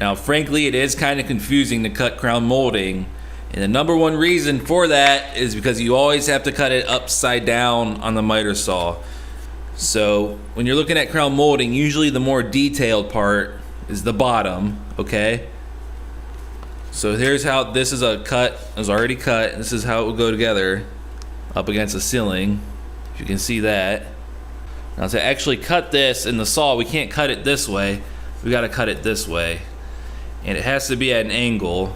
Now, frankly, it is kind of confusing to cut crown molding. And the number one reason for that is because you always have to cut it upside down on the miter saw. So when you're looking at crown molding, usually the more detailed part is the bottom, okay? So here's how this is a cut, it was already cut. This is how it will go together up against the ceiling, if you can see that. Now to actually cut this in the saw, we can't cut it this way, we gotta cut it this way. And it has to be at an angle.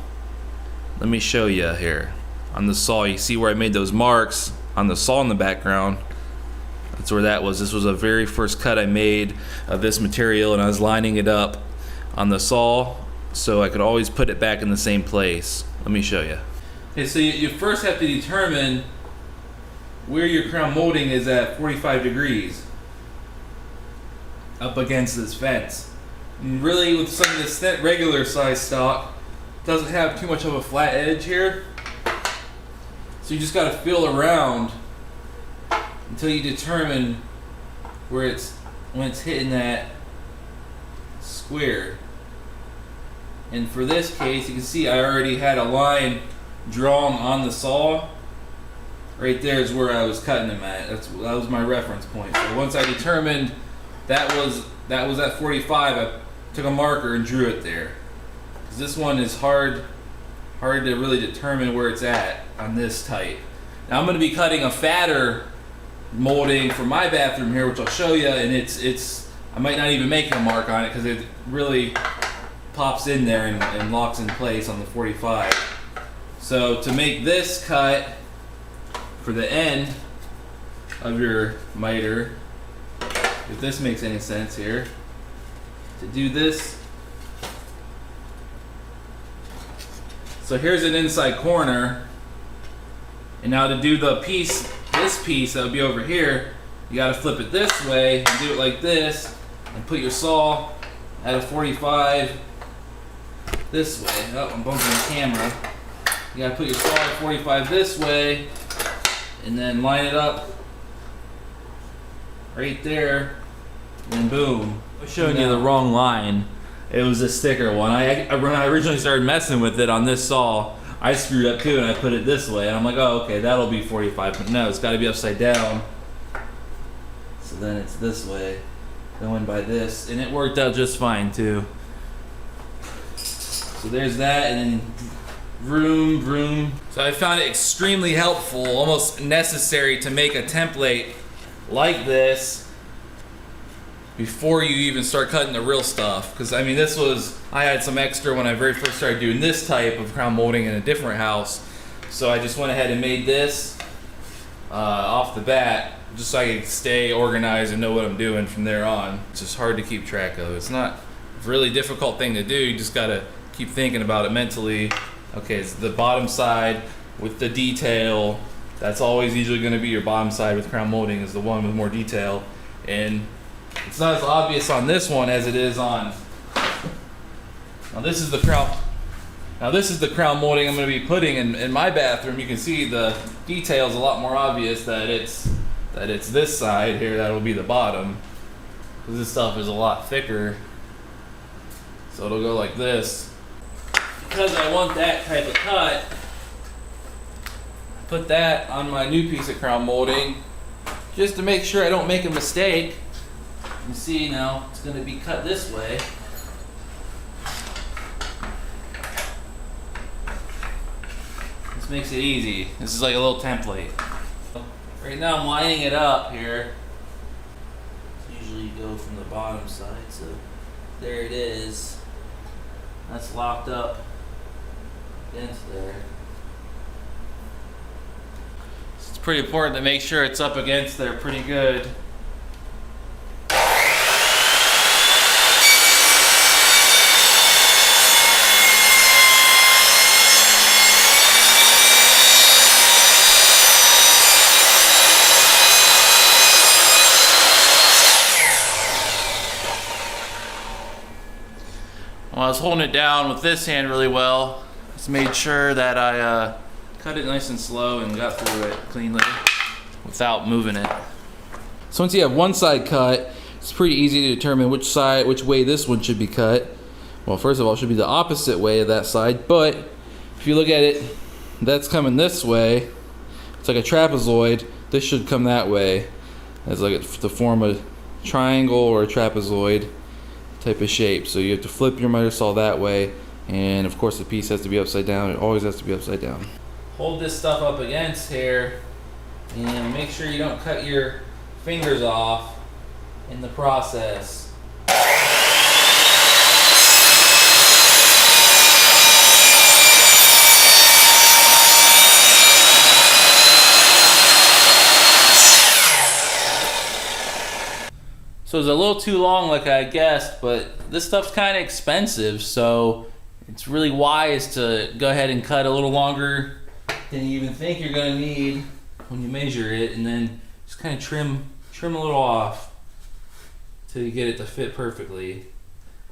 Let me show you here. On the saw, you see where I made those marks on the saw in the background. That's where that was. This was a very first cut I made of this material, and I was lining it up on the saw so I could always put it back in the same place. Let me show you. Okay, so you first have to determine where your crown molding is at 45 degrees up against this fence. And really, with some of this regular size stock, doesn't have too much of a flat edge here, so you just got to feel around until you determine where when it's hitting that square. And for this case, you can see I already had a line drawn on the saw. Right there is where I was cutting them at. That was my reference point. So once I determined that was at 45, I took a marker and drew it there. This one is hard to really determine where it's at on this type. Now I'm going to be cutting a fatter molding for my bathroom here, which I'll show you, and it's I might not even make a mark on it because it really pops in there and locks in place on the 45. So to make this cut for the end of your miter, if this makes any sense here, to do this. So here's an inside corner, and now to do the piece, this piece that would be over here, you got to flip it this way and do it like this, and put your saw at a 45 this way. Oh, I'm bumping the camera. You got to put your saw at 45 this way, and then line it up right there, and boom. I'm showing you the wrong line. It was a sticker one. When I originally started messing with it on this saw, I screwed up too, and I put it this way, and I'm like, oh, okay, that'll be 45, but no, it's got to be upside down. So then it's this way, going by this, and it worked out just fine too. So there's that, and then vroom, vroom. So I found it extremely helpful, almost necessary to make a template like this before you even start cutting the real stuff, because I mean I had some extra when I very first started doing this type of crown molding in a different house, so I just went ahead and made this off the bat just so I could stay organized and know what I'm doing from there on. It's just hard to keep track of. It's not a really difficult thing to do, you just gotta keep thinking about it mentally. Okay, it's the bottom side with the detail. That's always usually going to be your bottom side with crown molding, is the one with more detail, and it's not as obvious on this one as it is on. Now this is the crown. Now this is the crown molding I'm going to be putting in my bathroom. You can see the detail is a lot more obvious that it's this side here that will be the bottom, because this stuff is a lot thicker. So it'll go like this. Because I want that type of cut, I put that on my new piece of crown molding just to make sure I don't make a mistake. You see now it's going to be cut this way. This makes it easy. This is like a little template. Right now I'm lining it up here. Usually you go from the bottom side, so there it is. That's locked up against there. It's pretty important to make sure it's up against there pretty good. Well, I was holding it down with this hand really well. Just made sure that I cut it nice and slow and got through it cleanly without moving it. So once you have one side cut, it's pretty easy to determine which way this one should be cut. Well, first of all, it should be the opposite way of that side, but if you look at it, that's coming this way. It's like a trapezoid. This should come that way. It's like to form a triangle or a trapezoid type of shape. So you have to flip your miter saw that way, and of course the piece has to be upside down. It always has to be upside down. Hold this stuff up against here and make sure you don't cut your fingers off in the process. So it's a little too long like I guessed, but this stuff's kind of expensive, so it's really wise to go ahead and cut a little longer than you even think you're gonna need when you measure it, and then just kind of trim a little off till you get it to fit perfectly.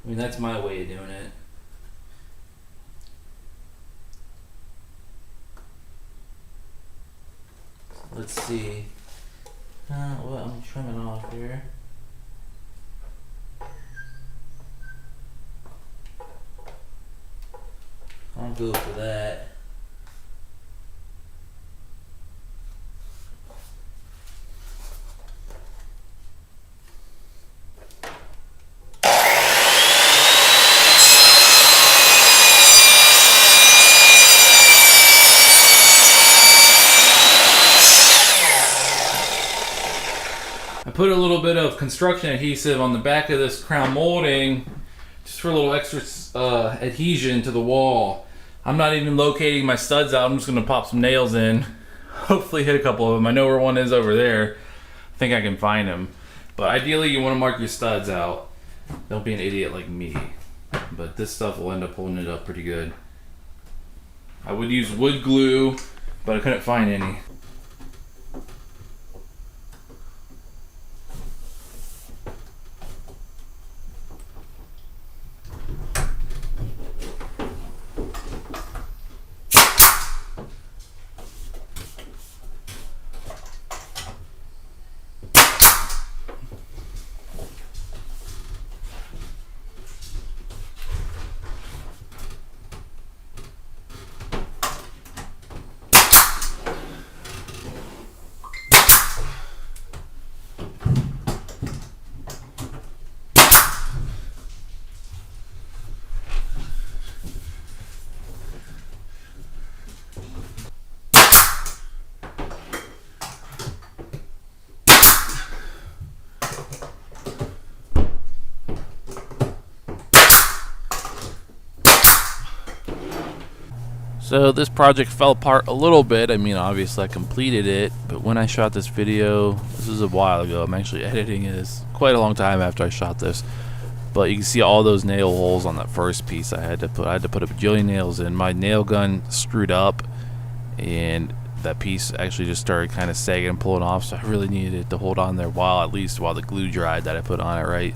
I mean, that's my way of doing it. Let's see. Well, I'm trimming off here. I'll go for that. I put a little bit of construction adhesive on the back of this crown molding just for a little extra adhesion to the wall. I'm not even locating my studs out. I'm just gonna pop some nails in, hopefully hit a couple of them. I know where one is over there. I think I can find them. But ideally you wanna mark your studs out. Don't be an idiot like me. But this stuff will end up holding it up pretty good. I would use wood glue, but I couldn't find any. So this project fell apart a little bit. I mean, obviously I completed it, but when I shot this video, this was a while ago. I'm actually editing this quite a long time after I shot this. But you can see all those nail holes on that first piece I had to put a bajillion nails in. My nail gun screwed up and that piece actually just started kind of sagging and pulling off, so I really needed it to hold on there at least while the glue dried that I put on it, right?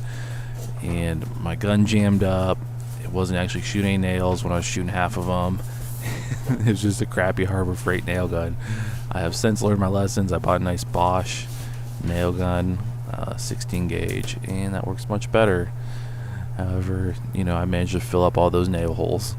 And my gun jammed up. It wasn't actually shooting any nails when I was shooting half of them. It was just a crappy Harbor Freight nail gun. I have since learned my lessons. I bought a nice Bosch nail gun, 16 gauge, and that works much better. However, you know, I managed to fill up all those nail holes.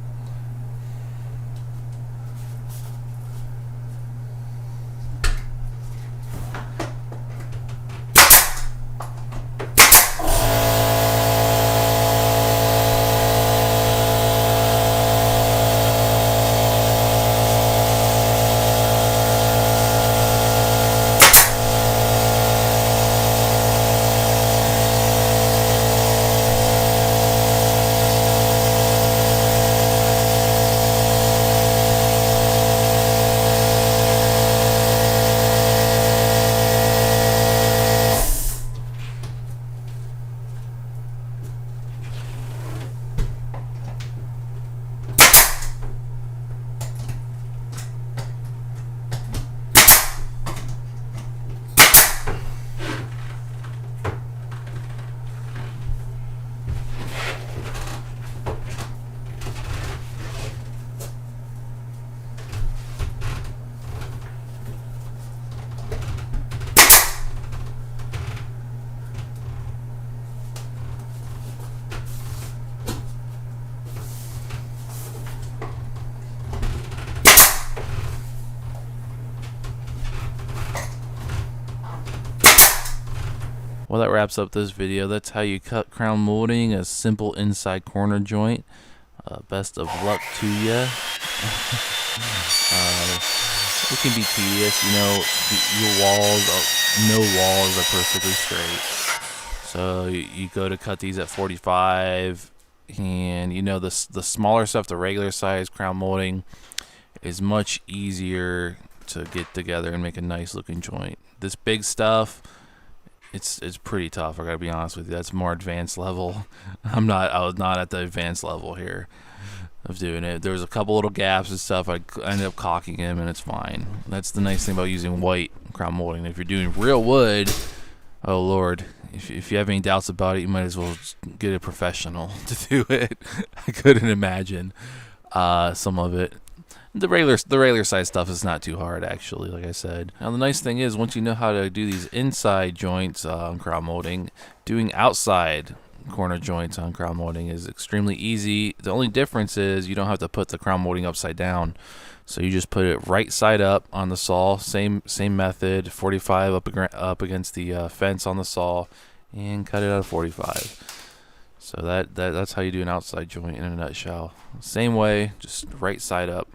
Well, that wraps up this video. That's how you cut crown molding, a simple inside corner joint. Best of luck to you. It can be tedious, you know. Your walls, no walls are perfectly straight. So you go to cut these at 45, and you know the smaller stuff, the regular size crown molding, is much easier to get together and make a nice looking joint. This big stuff, it's pretty tough. I gotta be honest with you. That's more advanced level. I was not at the advanced level here of doing it. There was a couple little gaps and stuff. I ended up caulking them, and it's fine. That's the nice thing about using white crown molding. If you're doing real wood, oh Lord, if you have any doubts about it, you might as well get a professional to do it. I couldn't imagine some of it. The regular size stuff is not too hard, actually, like I said. Now the nice thing is, once you know how to do these inside joints on crown molding, doing outside corner joints on crown molding is extremely easy. The only difference is you don't have to put the crown molding upside down. So you just put it right side up on the saw, same method, 45 up against the fence on the saw, and cut it out of 45. So that's how you do an outside joint in a nutshell. Same way, just right side up.